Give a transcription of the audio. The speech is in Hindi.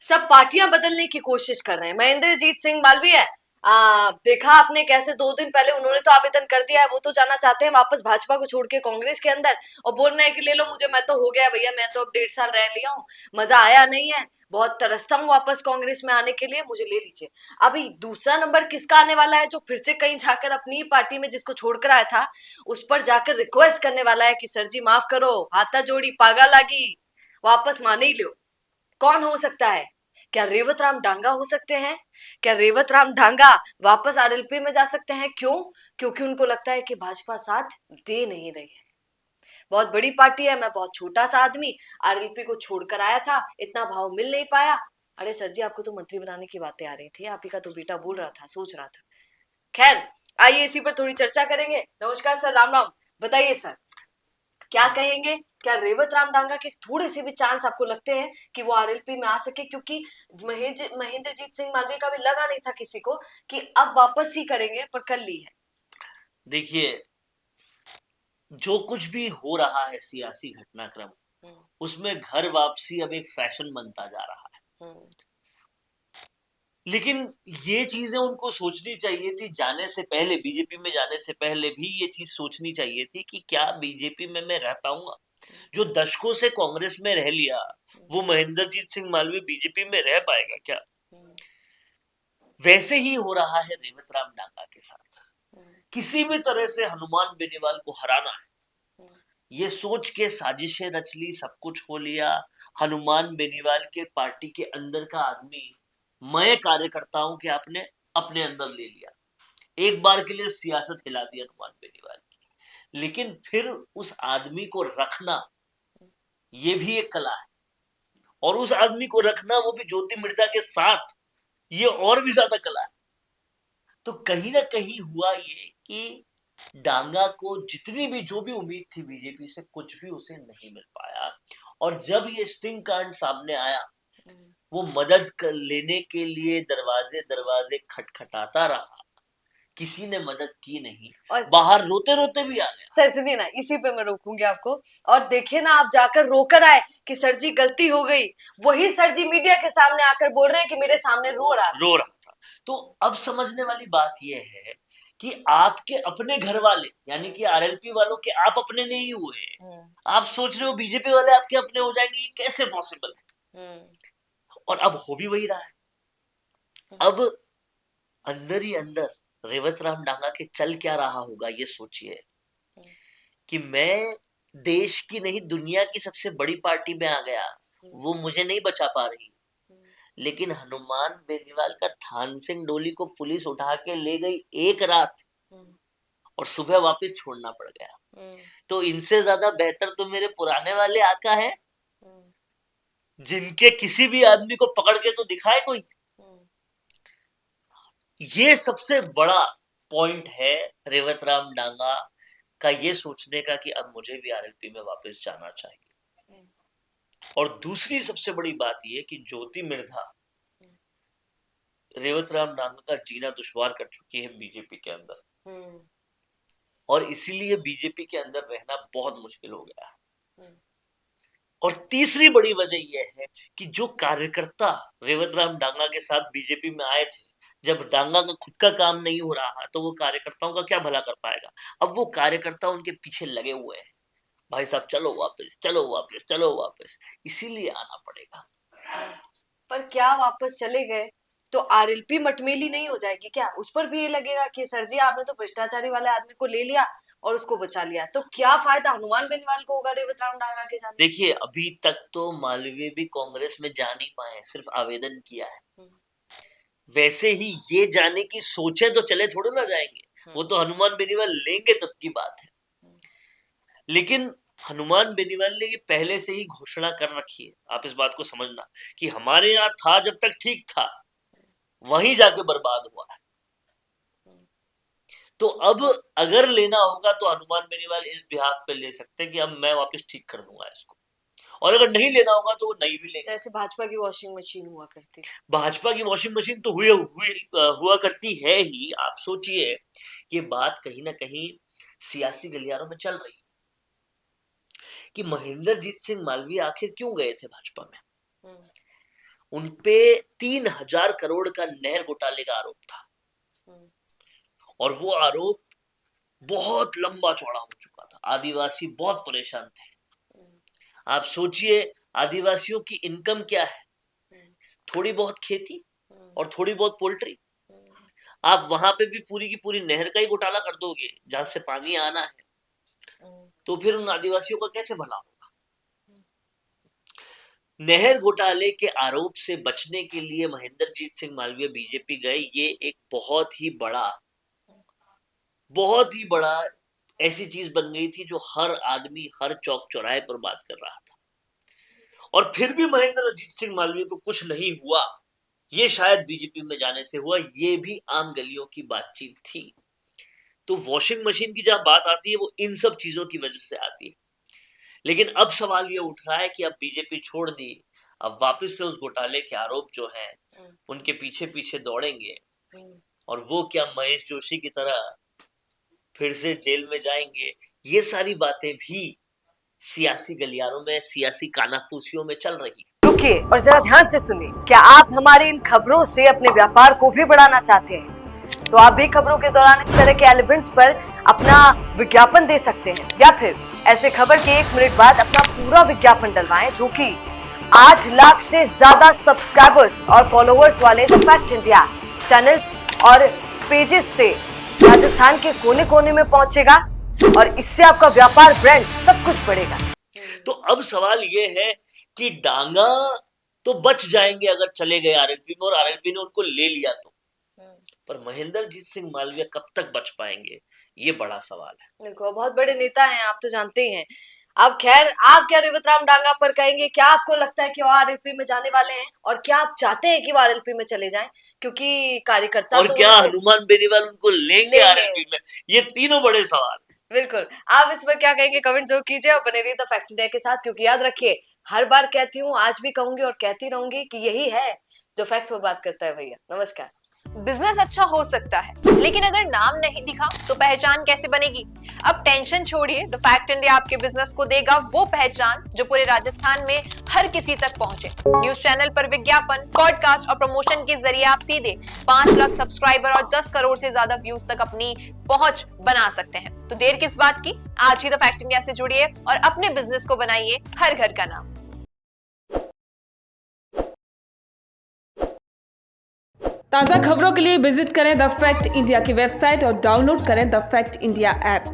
सब पार्टियां बदलने की कोशिश कर रहे हैं। महेंद्रजीत सिंह मालवीय देखा आपने कैसे 2 दिन पहले उन्होंने तो आवेदन कर दिया है, वो तो जाना चाहते हैं वापस भाजपा को छोड़ के कांग्रेस के अंदर, और बोल रहे हैं कि ले लो मुझे, मैं तो हो गया भैया, मैं तो अब 1.5 साल रह लिया हूँ, मजा आया नहीं है, बहुत तरसता हूँ वापस कांग्रेस में आने के लिए, मुझे ले लीजिए। अभी दूसरा नंबर किसका आने वाला है, जो फिर से कहीं जाकर अपनी ही पार्टी में जिसको छोड़कर आया था उस पर जाकर रिक्वेस्ट करने वाला है कि सर जी माफ करो, हाथा जोड़ी पागा लागी, वापस माने ही लो। कौन हो सकता है? क्या रेवत राम डांगा हो सकते हैं? क्या रेवत राम डांगा वापस आरएलपी में जा सकते हैं? क्यों? क्योंकि उनको लगता है कि भाजपा साथ दे नहीं रही है। बहुत बड़ी पार्टी है, मैं बहुत छोटा सा आदमी आरएलपी को छोड़कर आया था, इतना भाव मिल नहीं पाया। अरे सर जी, आपको तो मंत्री बनाने की बातें आ रही थी, आप ही का तो बेटा बोल रहा था, सोच रहा था। खैर, आइए इसी पर थोड़ी चर्चा करेंगे। नमस्कार सर, राम राम। बताइए सर, क्या कहेंगे? क्या रेवत राम डांगा के थोड़े से भी चांस आपको लगते हैं कि वो आरएलपी में आ सके? क्योंकि महेंद्रजीत सिंह मालवीय का भी लगा नहीं था किसी को कि अब वापस ही करेंगे, पर कर ली है। देखिए, जो कुछ भी हो रहा है सियासी घटनाक्रम, हम्म, उसमें घर वापसी अब एक फैशन बनता जा रहा है। हम्म, लेकिन ये चीजें उनको सोचनी चाहिए थी जाने से पहले, बीजेपी में जाने से पहले भी ये चीज सोचनी चाहिए थी कि क्या बीजेपी में मैं रह पाऊंगा। जो दशकों से कांग्रेस में रह लिया, वो महेंद्रजीत सिंह मालवीय बीजेपी में रह पाएगा क्या? हम्म, वैसे ही हो रहा है रेवत राम डांगा के साथ। हम्म, किसी भी तरह से हनुमान बेनीवाल को हराना है, हम्म, ये सोच के साजिशें रच ली, सब कुछ हो लिया। हनुमान बेनीवाल के पार्टी के अंदर का आदमी, मैं कार्यकर्ताओं के आपने अपने अंदर ले लिया, एक बार के लिए सियासत हिला दी हनुमान बेनीवाल की। लेकिन फिर उस आदमी को रखना, ये भी एक कला है, और उस आदमी को रखना वो भी ज्योति मिर्जा के साथ, ये और भी ज्यादा कला है। तो कहीं ना कहीं हुआ ये कि डांगा को जितनी भी जो भी उम्मीद थी बीजेपी से, कुछ भी उसे नहीं मिल पाया। और जब ये स्टिंग कांड सामने आया, हम्म। वो मदद लेने के लिए दरवाजे दरवाजे खटखटाता रहा, किसी ने मदद की नहीं, और बाहर रोते रोते भी आ गया। सर सुनिए ना, इसी पे मैं रोकूंगी आपको। और देखिए ना, आप जाकर रोकर आए कि सर जी गलती हो गई, वही सर जी मीडिया के सामने आकर बोल रहे हैं कि मेरे सामने रो रहा था। रो रहा था। तो अब समझने वाली बात यह है कि आपके अपने घर वाले, यानी कि आरएलपी वालों के आप अपने नहीं हुए, हम्म, आप सोच रहे हो बीजेपी वाले आपके अपने हो जाएंगे, ये कैसे पॉसिबल है? हम्म, और अब हो भी वही रहा है। अब अंदर ही अंदर रेवत राम डांगा के चल क्या रहा होगा, ये सोचिए हम्म, कि मैं देश की नहीं दुनिया की सबसे बड़ी पार्टी में आ गया, हम्म, वो मुझे नहीं बचा पा रही। हम्म, लेकिन हनुमान बेनीवाल का थान सिंह डोली को पुलिस उठा के ले गई एक रात, हम्म, और सुबह वापस छोड़ना पड़ गया। हम्म, तो इनसे ज्यादा बेहतर तो मेरे पुराने वाले आका है, हम्म, जिनके किसी भी आदमी को पकड़ के तो दिखाए कोई। हम्म, ये सबसे बड़ा पॉइंट है रेवत राम डांगा का, ये सोचने का कि अब मुझे भी आरएलपी में वापस जाना चाहिए। हम्म, और दूसरी सबसे बड़ी बात यह कि ज्योति मिर्धा रेवत राम डांगा का जीना दुश्वार कर चुकी है बीजेपी के अंदर, हम्म, और इसीलिए बीजेपी के अंदर रहना बहुत मुश्किल हो गया है। हम्म, और तीसरी बड़ी वजह यह है कि जो कार्यकर्ता रेवत राम डांगा के साथ बीजेपी में आए थे, जब डांगा का खुद का काम नहीं हो रहा तो वो कार्यकर्ताओं का क्या भला कर पाएगा? अब वो कार्यकर्ता उनके पीछे लगे हुए हैं, भाई साहब चलो वापस, चलो वापस, चलो वापस, इसीलिए आना पड़ेगा। हम्म। पर क्या वापस चले गए तो आरएलपी मटमेली नहीं हो जाएगी क्या? उस पर भी ये लगेगा कि सर जी आपने तो भ्रष्टाचारी वाले आदमी को ले लिया और उसको बचा लिया, तो क्या फायदा हनुमान बेनीवाल को होगा रेवत राम डांगा के जाने से? देखिए, अभी तक तो मालवीय भी कांग्रेस में जा नहीं पाए, सिर्फ आवेदन किया है। हम्म, वैसे ही ये जाने की सोचे तो चले थोड़े ना जाएंगे, वो हम्म, तो हनुमान बेनीवाल लेंगे तब की बात है। हम्म, लेकिन हनुमान बेनीवाल ने ये पहले से ही घोषणा कर रखी है, आप इस बात को समझना, कि हमारे यहाँ था जब तक ठीक था, वहीं जाके बर्बाद हुआ है। हम्म, तो अब अगर लेना होगा तो हनुमान बेनीवाल इस बिहाफ पे ले सकते हैं कि अब मैं वापस ठीक कर दूंगा इसको, और अगर नहीं लेना होगा तो वो नहीं भी लेंगे। जैसे भाजपा की वॉशिंग मशीन हुआ करती थी। भाजपा की वॉशिंग मशीन तो हुआ करती है ही। आप सोचिए, ये बात कहीं ना कहीं सियासी गलियारों में चल रही है कि महेंद्रजीत सिंह मालवीय आखिर क्यों गए थे भाजपा में। हम्म, उनपे 3,000 करोड़ का नहर घोटाले का आरोप था और वो आरोप बहुत लंबा चौड़ा हो चुका था। आदिवासी बहुत परेशान थे। आप सोचिए आदिवासियों की इनकम क्या है, थोड़ी बहुत खेती और थोड़ी बहुत पोल्ट्री। आप वहां पे भी पूरी की पूरी नहर का ही घोटाला कर दोगे जहां से पानी आना है, तो फिर उन आदिवासियों का कैसे भला होगा। नहर घोटाले के आरोप से बचने के लिए महेंद्रजीत सिंह मालवीय बीजेपी गए। ये एक बहुत ही बड़ा ऐसी चीज बन गई थी जो हर आदमी हर चौक चौराहे पर बात कर रहा था। और फिर भी महेंद्रजीत सिंह मालवीय को कुछ नहीं हुआ। ये शायद बीजेपी में जाने से हुआ, ये भी आम गलियों की बातचीत थी। तो वॉशिंग मशीन की जब बात आती है वो इन सब चीजों की वजह से आती है। लेकिन अब सवाल ये उठ रहा है कि अब बीजेपी छोड़ दी, अब वापस से उस घोटाले के आरोप जो हैं उनके पीछे पीछे दौड़ेंगे और वो क्या महेश जोशी की तरह फिर से जेल में जाएंगे। ये सारी बातें भी सियासी गलियारों में, सियासी कानाफूसियों में चल रही। रुकिए और जरा ध्यान से सुनिए। क्या आप हमारी इन खबरों से अपने व्यापार को भी बढ़ाना चाहते हैं? तो आप भी खबरों के दौरान इस तरह के एलिमेंट्स पर अपना विज्ञापन दे सकते हैं, या फिर ऐसे खबर के 1 मिनट बाद अपना पूरा विज्ञापन डलवाएं, जो कि 8 लाख से ज्यादा सब्सक्राइबर्स और फॉलोअर्स वाले द फैक्ट इंडिया चैनल्स और पेजेस से राजस्थान के कोने कोने में पहुंचेगा और इससे आपका व्यापार, ब्रांड सब कुछ बढ़ेगा। तो अब सवाल ये है कि डांगा तो बच जाएंगे अगर चले गए आरएलपी में, और आरएलपी ने उनको ले लिया तो, पर महेंद्रजीत सिंह मालवीय कब तक बच पाएंगे, ये बड़ा सवाल है। देखो बहुत बड़े नेता हैं, आप तो जानते ही हैं। अब खैर, आप क्या रेवतराम डांगा पर कहेंगे? क्या आपको लगता है कि वो आरएलपी में जाने वाले हैं, और क्या आप चाहते हैं कि वो आरएलपी में चले जाएं? क्योंकि कार्यकर्ता और तो क्या हनुमान बेनीवाल उनको लेंगे आरएलपी में? ये तीनों बड़े सवाल। बिल्कुल। आप इस पर क्या कहेंगे कमेंट जरूर कीजिए और बने रहिए द फैक्ट इंडिया के साथ, क्योंकि याद रखिए, हर बार कहती हूँ, आज भी कहूंगी और कहती रहूंगी कि यही है जो फैक्ट्स पर बात करता है। भैया नमस्कार। बिजनेस अच्छा हो सकता है, लेकिन अगर नाम नहीं दिखा तो पहचान कैसे बनेगी? अब टेंशन छोड़िए, द फैक्ट इंडिया आपके बिजनेस को देगा वो पहचान जो पूरे राजस्थान में हर किसी तक पहुंचे। न्यूज चैनल पर विज्ञापन, पॉडकास्ट और प्रमोशन के जरिए आप सीधे 5 लाख सब्सक्राइबर और 10 करोड़ से ज्यादा व्यूज तक अपनी पहुंच बना सकते हैं। तो देर किस बात की, आज ही द फैक्ट इंडिया से जुड़िए और अपने बिजनेस को बनाइए हर घर का नाम। ताज़ा खबरों के लिए विजिट करें द फैक्ट इंडिया की वेबसाइट और डाउनलोड करें द फैक्ट इंडिया ऐप।